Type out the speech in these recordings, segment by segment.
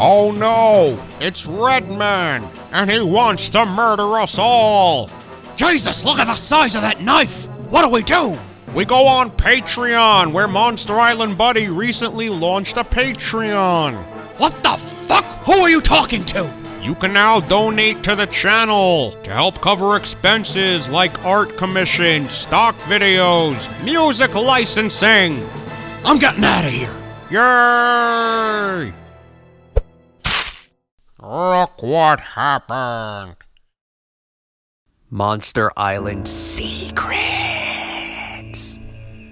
Oh no! It's Redman! And he wants to murder us all! Jesus, look at the size of that knife! What do we do? We go on Patreon, where Monster Island Buddy recently launched a Patreon. What the fuck? Who are you talking to? You can now donate to the channel to help cover expenses like art commissions, stock videos, music licensing. I'm getting out of here. Yay! Look what happened. Monster Island Secrets.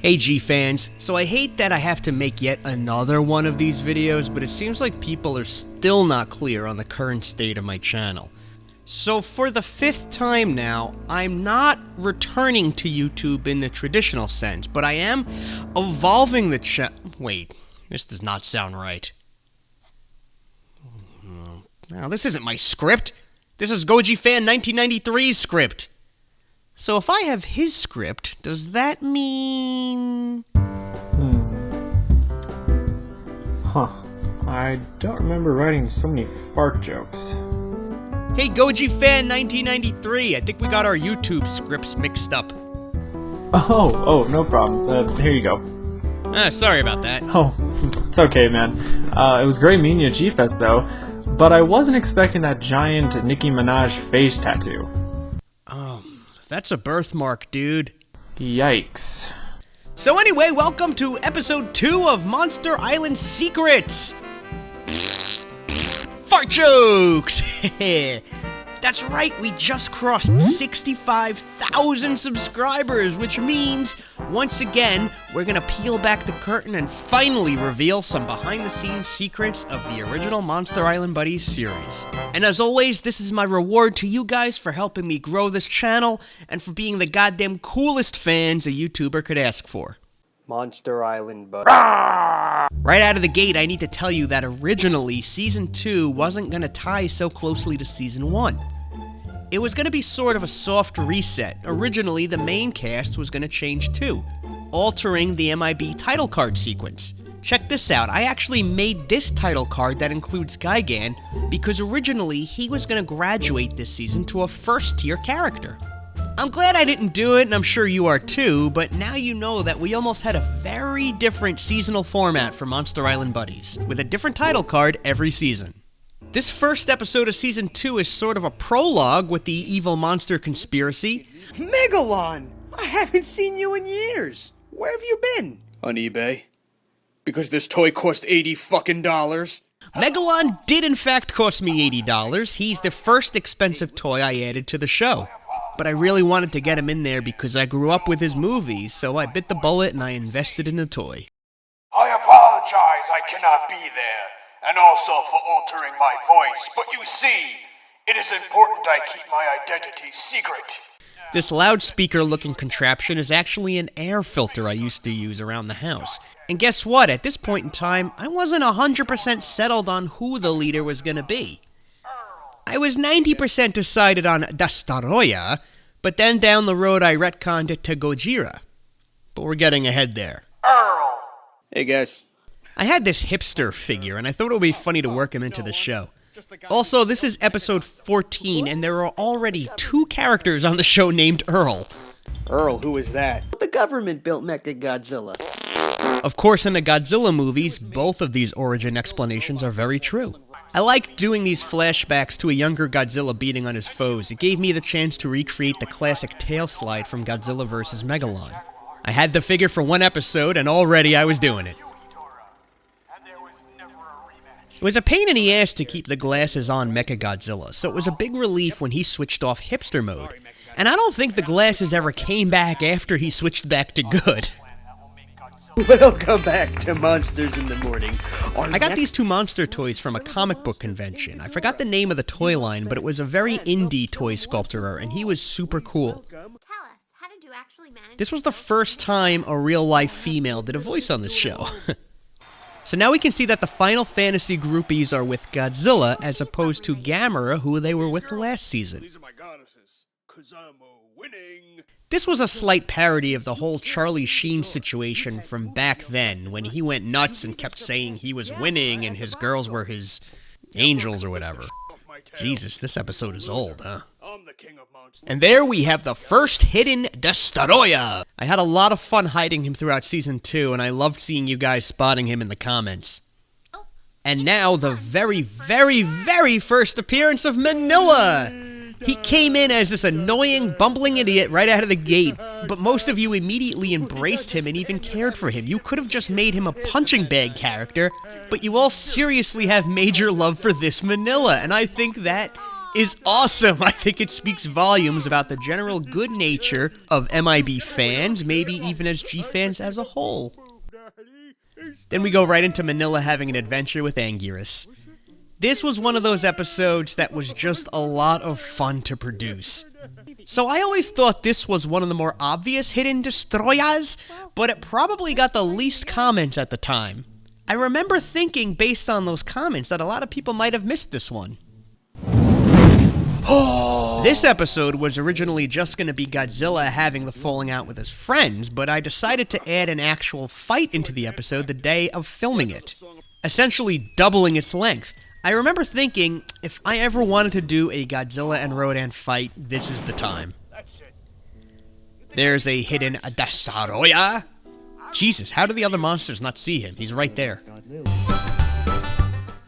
Hey G-fans, so I hate that I have to make yet another one of these videos, but it seems like people are still not clear on the current state of my channel. So for the 5th time now, I'm not returning to YouTube in the traditional sense, but I am evolving the Wait, this does not sound right. Now, this isn't my script. This is GoGFan 1993's script. So if I have his script, does that mean... I don't remember writing so many fart jokes. Hey GoGFan 1993, I think we got our YouTube scripts mixed up. Oh, no problem. Here you go. Sorry about that. Oh, it's okay, man. It was great meeting you at G-Fest, though, but I wasn't expecting that giant Nicki Minaj face tattoo. That's a birthmark, dude. Yikes. So anyway, welcome to episode 2 of Monster Island Secrets! Fart jokes! That's right, we just crossed 65,000 subscribers, which means, once again, we're gonna peel back the curtain and finally reveal some behind-the-scenes secrets of the original Monster Island Buddies series. And as always, this is my reward to you guys for helping me grow this channel and for being the goddamn coolest fans a YouTuber could ask for. Monster Island Buddies. Right out of the gate, I need to tell you that originally, Season 2 wasn't going to tie so closely to Season 1. It was going to be sort of a soft reset. Originally, the main cast was going to change too, altering the MIB title card sequence. Check this out, I actually made this title card that includes Gigan because originally he was going to graduate this season to a first-tier character. I'm glad I didn't do it, and I'm sure you are too, but now you know that we almost had a very different seasonal format for Monster Island Buddies, with a different title card every season. This first episode of Season 2 is sort of a prologue with the evil monster conspiracy. Megalon! I haven't seen you in years! Where have you been? On eBay. Because this toy cost $80 fucking dollars. Megalon did in fact cost me $80. He's the first expensive toy I added to the show. But I really wanted to get him in there because I grew up with his movies, so I bit the bullet and I invested in the toy. I apologize I cannot be there, and also for altering my voice, but you see, it is important I keep my identity secret. This loudspeaker-looking contraption is actually an air filter I used to use around the house. And guess what? At this point in time, I wasn't 100% settled on who the leader was gonna be. I was 90% decided on Dastaroya, but then down the road I retconned it to Gojira. But we're getting ahead there. Earl! Hey guys. I had this hipster figure, and I thought it would be funny to work him into the show. Also, this is episode 14, and there are already 2 characters on the show named Earl. Earl, who is that? The government built MECHAGODZILLA. Of course, in the Godzilla movies, both of these origin explanations are very true. I liked doing these flashbacks to a younger Godzilla beating on his foes. It gave me the chance to recreate the classic tail slide from Godzilla vs. Megalon. I had the figure for 1 episode, and already I was doing it. It was a pain in the ass to keep the glasses on MECHAGODZILLA, so it was a big relief when he switched off hipster mode. And I don't think the glasses ever came back after he switched back to good. Welcome back to Monsters in the Morning. I got these 2 monster toys from a comic book convention. I forgot the name of the toy line, but it was a very indie toy sculptor, and he was super cool. Tell us, how did you actually manage? This was the first time a real-life female did a voice on this show. So now we can see that the Final Fantasy groupies are with Godzilla, as opposed to Gamera, who they were with last season. These are my goddesses, 'cause I'm winning. This was a slight parody of the whole Charlie Sheen situation from back then, when he went nuts and kept saying he was winning and his girls were his Angels or whatever. Jesus, this episode is old, huh? I'm the king of monsters. And there we have the first hidden Destroyer. I had a lot of fun hiding him throughout Season 2, and I loved seeing you guys spotting him in the comments. And now, the very, very, very first appearance of Manila! He came in as this annoying, bumbling idiot right out of the gate, but most of you immediately embraced him and even cared for him. You could have just made him a punching bag character, but you all seriously have major love for this Manila, and I think that is awesome. I think it speaks volumes about the general good nature of MIB fans, maybe even as G fans as a whole. Then we go right into Manila having an adventure with Anguirus. This was one of those episodes that was just a lot of fun to produce. So I always thought this was one of the more obvious hidden destroyers, but it probably got the least comments at the time. I remember thinking, based on those comments, that a lot of people might have missed this one. This episode was originally just going to be Godzilla having the falling out with his friends, but I decided to add an actual fight into the episode the day of filming it, essentially doubling its length. I remember thinking, if I ever wanted to do a Godzilla and Rodan fight, this is the time. There's a hidden Destroyer. Jesus, how do the other monsters not see him? He's right there.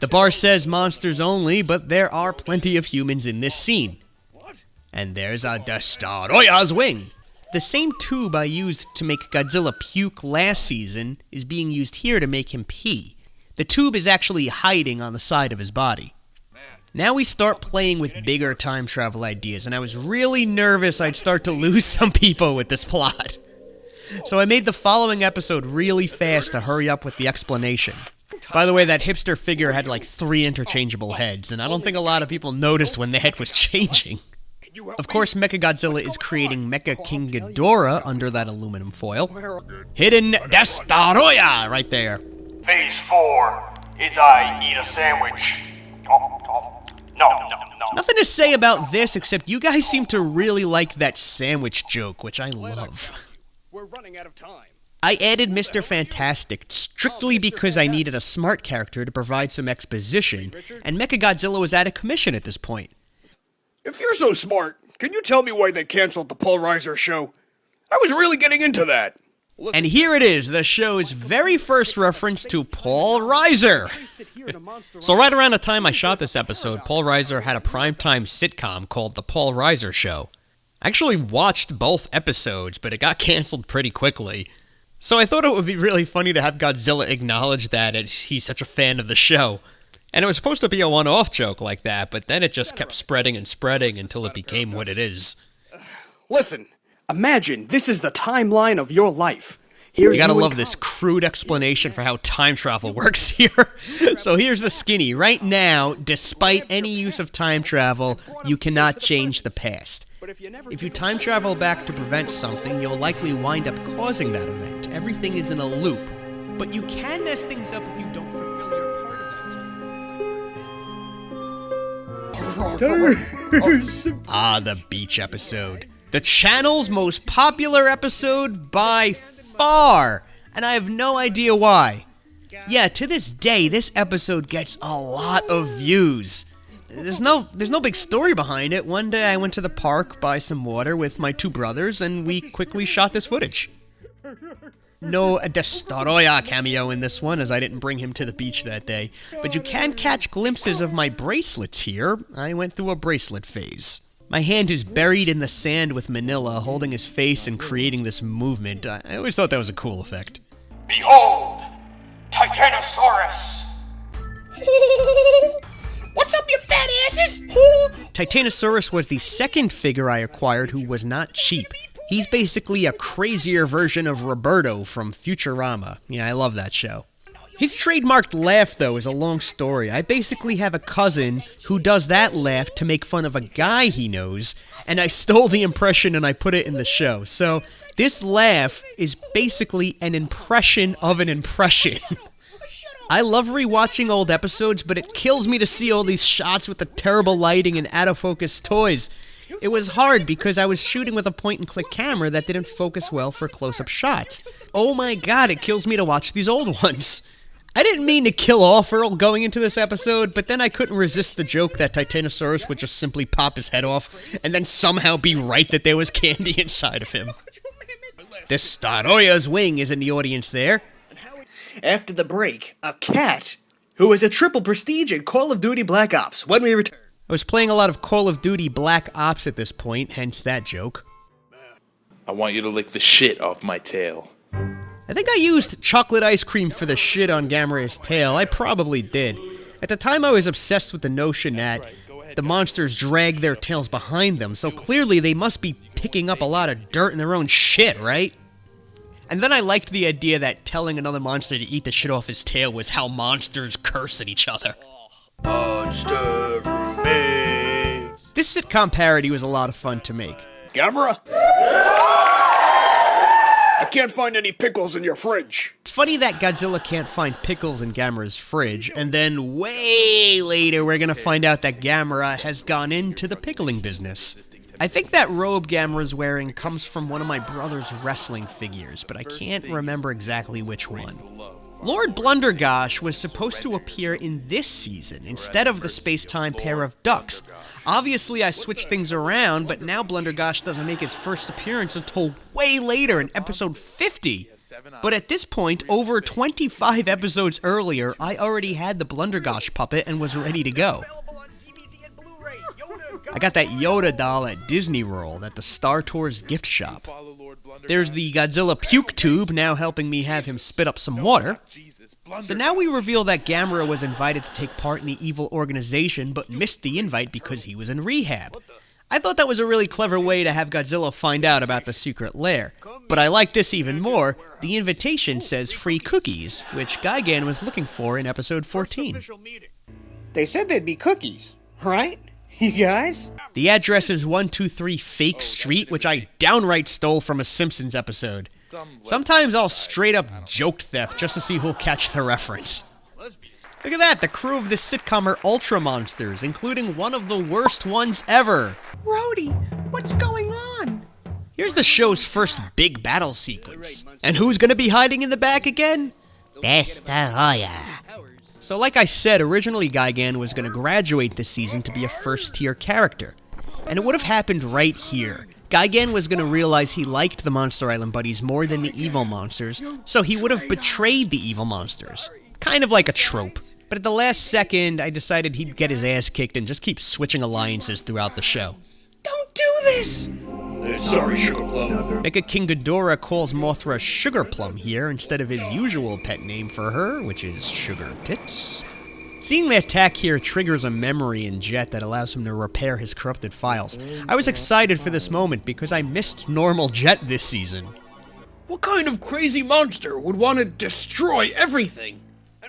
The bar says monsters only, but there are plenty of humans in this scene. And there's a Destroyer's wing. The same tube I used to make Godzilla puke last season is being used here to make him pee. The tube is actually hiding on the side of his body. Now we start playing with bigger time travel ideas, and I was really nervous I'd start to lose some people with this plot. So I made the following episode really fast to hurry up with the explanation. By the way, that hipster figure had like 3 interchangeable heads, and I don't think a lot of people noticed when the head was changing. Of course, MECHAGODZILLA is creating Mecha King Ghidorah under that aluminum foil. Hidden Destroyer right there. Phase 4 is I eat a sandwich. No. Nothing to say about this except you guys seem to really like that sandwich joke, which I love. We're running out of time. I added Mr. Fantastic strictly because I needed a smart character to provide some exposition, and MECHAGODZILLA was out of commission at this point. If you're so smart, can you tell me why they canceled the Paul Reiser show? I was really getting into that. And here it is, the show's very first reference to Paul Reiser. So right around the time I shot this episode, Paul Reiser had a primetime sitcom called The Paul Reiser Show. I actually watched both episodes, but it got canceled pretty quickly. So I thought it would be really funny to have Godzilla acknowledge that he's such a fan of the show. And it was supposed to be a one-off joke like that, but then it just kept spreading and spreading until it became what it is. Listen, imagine this is the timeline of your life. You gotta love this crude explanation for how time travel works here. So here's the skinny. Right now, despite any use of time travel, you cannot change the past. If you time travel back to prevent something, you'll likely wind up causing that event. Everything is in a loop. But you can mess things up if you don't fulfill your part of that time. The beach episode. The channel's most popular episode by far, and I have no idea why. Yeah, to this day, this episode gets a lot of views. There's no big story behind it. One day I went to the park, buy some water with my 2 brothers, and we quickly shot this footage. No Destroyer cameo in this one, as I didn't bring him to the beach that day. But you can catch glimpses of my bracelets here. I went through a bracelet phase. My hand is buried in the sand with Manila, holding his face and creating this movement. I always thought that was a cool effect. Behold, TITANOSAURUS. What's up, you fat asses? TITANOSAURUS was the second figure I acquired who was not cheap. He's basically a crazier version of Roberto from Futurama. Yeah, I love that show. His trademarked laugh, though, is a long story. I basically have a cousin who does that laugh to make fun of a guy he knows, and I stole the impression and I put it in the show. So, this laugh is basically an impression of an impression. I love rewatching old episodes, but it kills me to see all these shots with the terrible lighting and out-of-focus toys. It was hard because I was shooting with a point-and-click camera that didn't focus well for close-up shots. Oh my god, it kills me to watch these old ones. I didn't mean to kill off Earl going into this episode, but then I couldn't resist the joke that TITANOSAURUS would just simply pop his head off, and then somehow be right that there was candy inside of him. The Staroya's wing is in the audience there. After the break, a cat who is a triple prestige in Call of Duty Black Ops when we return. I was playing a lot of Call of Duty Black Ops at this point, hence that joke. I want you to lick the shit off my tail. I think I used chocolate ice cream for the shit on Gamera's tail. I probably did. At the time I was obsessed with the notion that the monsters drag their tails behind them, so clearly they must be picking up a lot of dirt in their own shit, right? And then I liked the idea that telling another monster to eat the shit off his tail was how monsters curse at each other. Monster me. This sitcom parody was a lot of fun to make. Gamera? I can't find any pickles in your fridge. It's funny that Godzilla can't find pickles in Gamera's fridge, and then way later we're gonna find out that Gamera has gone into the pickling business. I think that robe Gamera's wearing comes from one of my brother's wrestling figures, but I can't remember exactly which one. Lord Blundergosh was supposed to appear in this season, instead of the space-time pair of ducks. Obviously I switched things around, but now Blundergosh doesn't make his first appearance until way later in episode 50. But at this point, over 25 episodes earlier, I already had the Blundergosh puppet and was ready to go. I got that Yoda doll at Disney World at the Star Tours gift shop. There's the Godzilla puke tube now helping me have him spit up some water. So now we reveal that Gamera was invited to take part in the evil organization but missed the invite because he was in rehab. I thought that was a really clever way to have Godzilla find out about the secret lair. But I like this even more. The invitation says free cookies, which Gigan was looking for in episode 14. They said there'd be cookies, right? You guys? The address is 123 Fake Street, which I downright stole from a Simpsons episode. Sometimes I'll straight up joke theft just to see who'll catch the reference. Look at that, the crew of this sitcom are ultra monsters, including one of the worst ones ever. Rhodey, what's going on? Here's the show's first big battle sequence. And who's gonna be hiding in the back again? Staroya. So like I said, originally Gigan was going to graduate this season to be a first-tier character. And it would have happened right here. Gigan was going to realize he liked the Monster Island buddies more than the evil monsters, so he would have betrayed the evil monsters. Kind of like a trope. But at the last second, I decided he'd get his ass kicked and just keep switching alliances throughout the show. Don't do this! Sorry, Sugar Plum. Mecha King Ghidorah calls Mothra Sugar Plum here instead of his usual pet name for her, which is Sugar Tits. Seeing the attack here triggers a memory in Jet that allows him to repair his corrupted files. I was excited for this moment because I missed normal Jet this season. What kind of crazy monster would want to destroy everything?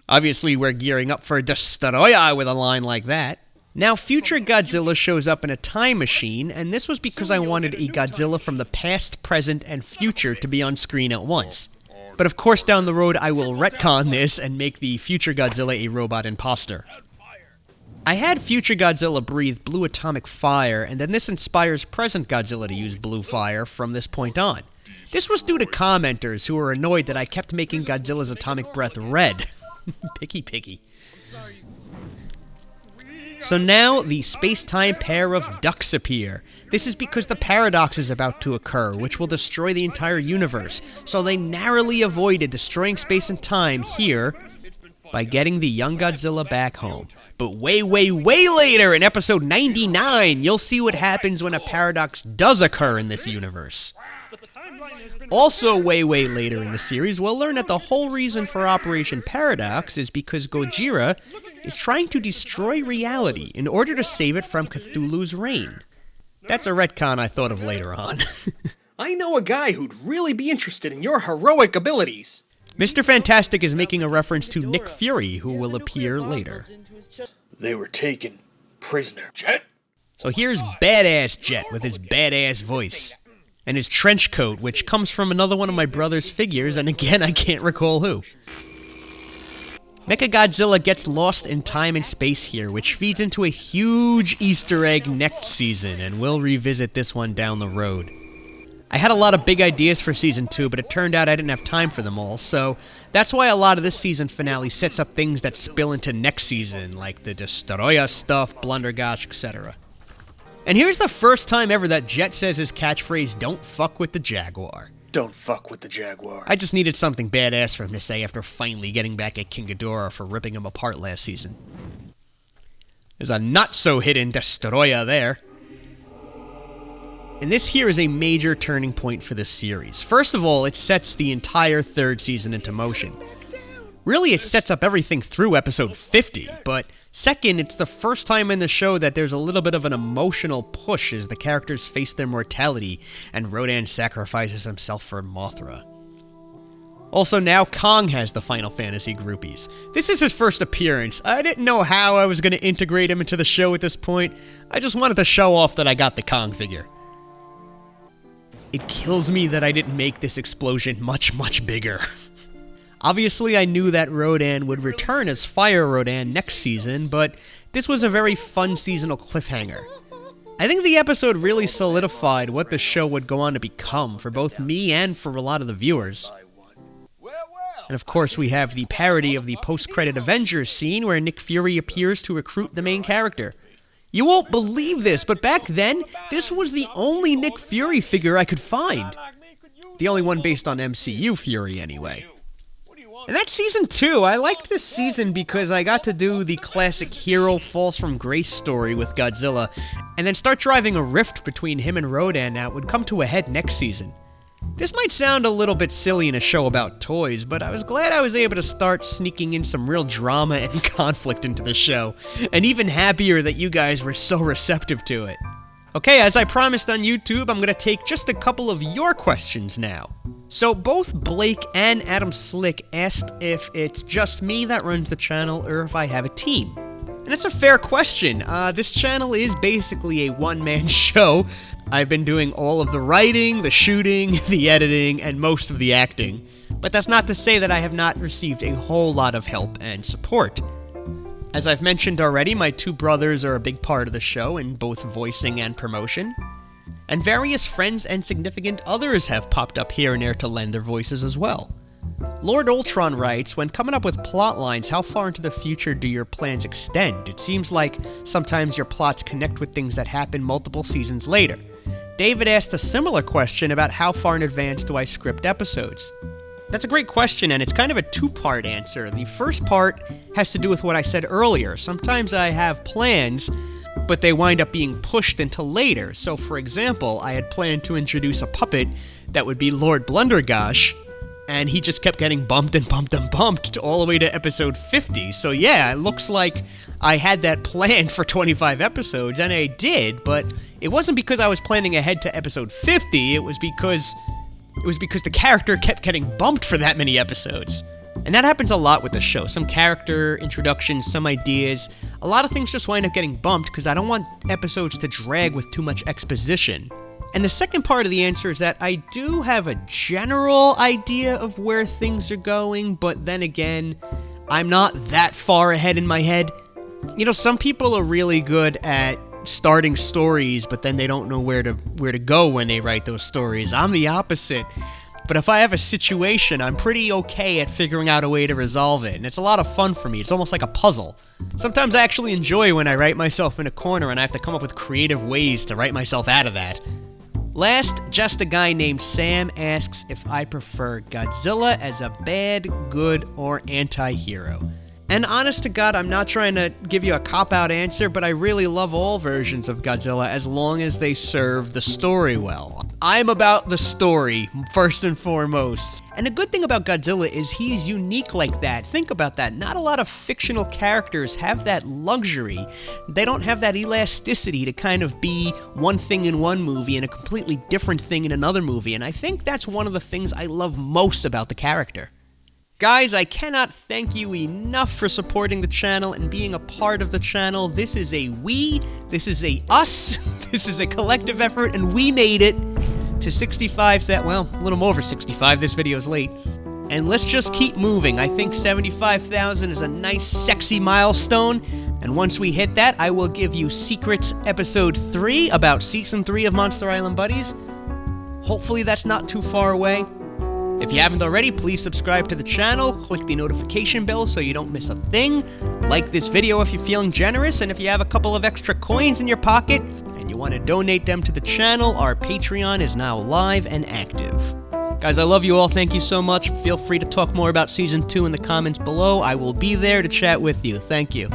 Obviously, we're gearing up for Staroya with a line like that. Now, future Godzilla shows up in a time machine, and this was because I wanted a Godzilla from the past, present, and future to be on screen at once. But of course, down the road, I will retcon this and make the future Godzilla a robot imposter. I had future Godzilla breathe blue atomic fire, and then this inspires present Godzilla to use blue fire from this point on. This was due to commenters who were annoyed that I kept making Godzilla's atomic breath red. Picky. So now, the space-time pair of ducks appear. This is because the paradox is about to occur, which will destroy the entire universe, so they narrowly avoided destroying space and time here by getting the young Godzilla back home. But way later, in episode 99, you'll see what happens when a paradox does occur in this universe. Also, way later in the series, we'll learn that the whole reason for Operation Paradox is because Gojira is trying to destroy reality in order to save it from Cthulhu's reign. That's a retcon I thought of later on. I know a guy who'd really be interested in your heroic abilities. Mr. Fantastic is making a reference to Nick Fury, who will appear later. They were taken prisoner. Jet? So here's Badass Jet with his badass voice. And his trench coat, which comes from another one of my brother's figures, and again, I can't recall who. MECHAGODZILLA gets lost in time and space here, which feeds into a huge Easter egg next season, and we'll revisit this one down the road. I had a lot of big ideas for Season 2, but it turned out I didn't have time for them all, so that's why a lot of this season finale sets up things that spill into next season, like the Destroya stuff, Blundergosh, etc. And here's the first time ever that Jet says his catchphrase, "Don't fuck with the Jaguar." Don't fuck with the Jaguar. I just needed something badass for him to say after finally getting back at King Ghidorah for ripping him apart last season. There's a not-so-hidden Destroya there. And this here is a major turning point for this series. First of all, it sets the entire third season into motion. Really, it sets up everything through episode 50, but second, it's the first time in the show that there's a little bit of an emotional push as the characters face their mortality, and Rodan sacrifices himself for Mothra. Also, now Kong has the Final Fantasy groupies. This is his first appearance. I didn't know how I was going to integrate him into the show at this point. I just wanted to show off that I got the Kong figure. It kills me that I didn't make this explosion much bigger. Obviously, I knew that Rodan would return as Fire Rodan next season, but this was a very fun seasonal cliffhanger. I think the episode really solidified what the show would go on to become for both me and for a lot of the viewers. And of course, we have the parody of the post-credit Avengers scene where Nick Fury appears to recruit the main character. You won't believe this, but back then, this was the only Nick Fury figure I could find. The only one based on MCU Fury, anyway. And that's Season 2. I liked this season because I got to do the classic hero falls from grace story with Godzilla, and then start driving a rift between him and Rodan that would come to a head next season. This might sound a little bit silly in a show about toys, but I was glad I was able to start sneaking in some real drama and conflict into the show, and even happier that you guys were so receptive to it. Okay, as I promised on YouTube, I'm gonna take just a couple of your questions now. So both Blake and Adam Slick asked if it's just me that runs the channel or if I have a team. And it's a fair question. This channel is basically a one-man show. I've been doing all of the writing, the shooting, the editing, and most of the acting. But that's not to say that I have not received a whole lot of help and support. As I've mentioned already, my two brothers are a big part of the show in both voicing and promotion. And various friends and significant others have popped up here and there to lend their voices as well. Lord Ultron writes, when coming up with plot lines, how far into the future do your plans extend? It seems like sometimes your plots connect with things that happen multiple seasons later. David asked a similar question about how far in advance do I script episodes? That's a great question, and it's kind of a two-part answer. The first part has to do with what I said earlier. Sometimes I have plans, but they wind up being pushed until later. So, for example, I had planned to introduce a puppet that would be Lord Blundergosh, and he just kept getting bumped and bumped and bumped all the way to episode 50. So yeah, it looks like I had that planned for 25 episodes, and I did, but it wasn't because I was planning ahead to episode 50, it was because the character kept getting bumped for that many episodes. And that happens a lot with the show. Some character introductions, some ideas, a lot of things just wind up getting bumped because I don't want episodes to drag with too much exposition. And the second part of the answer is that I do have a general idea of where things are going, but then again, I'm not that far ahead in my head. You know, some people are really good at starting stories, but then they don't know where to go when they write those stories. I'm the opposite. But if I have a situation, I'm pretty okay at figuring out a way to resolve it, and it's a lot of fun for me. It's almost like a puzzle. Sometimes I actually enjoy when I write myself in a corner and I have to come up with creative ways to write myself out of that. Last, just a guy named Sam asks if I prefer Godzilla as a bad, good, or anti-hero. And honest to God, I'm not trying to give you a cop-out answer, but I really love all versions of Godzilla as long as they serve the story well. I'm about the story, first and foremost. And the good thing about Godzilla is he's unique like that. Think about that. Not a lot of fictional characters have that luxury. They don't have that elasticity to kind of be one thing in one movie and a completely different thing in another movie. And I think that's one of the things I love most about the character. Guys, I cannot thank you enough for supporting the channel and being a part of the channel. This is a we, this is a us, this is a collective effort, and we made it to 65, well, a little more over 65, this video's late. And let's just keep moving. I think 75,000 is a nice, sexy milestone, and once we hit that, I will give you Secrets Episode 3 about Season 3 of Monster Island Buddies. Hopefully that's not too far away. If you haven't already, please subscribe to the channel, click the notification bell so you don't miss a thing, like this video if you're feeling generous, and if you have a couple of extra coins in your pocket and you want to donate them to the channel, our Patreon is now live and active. Guys, I love you all, thank you so much. Feel free to talk more about Season 2 in the comments below. I will be there to chat with you. Thank you.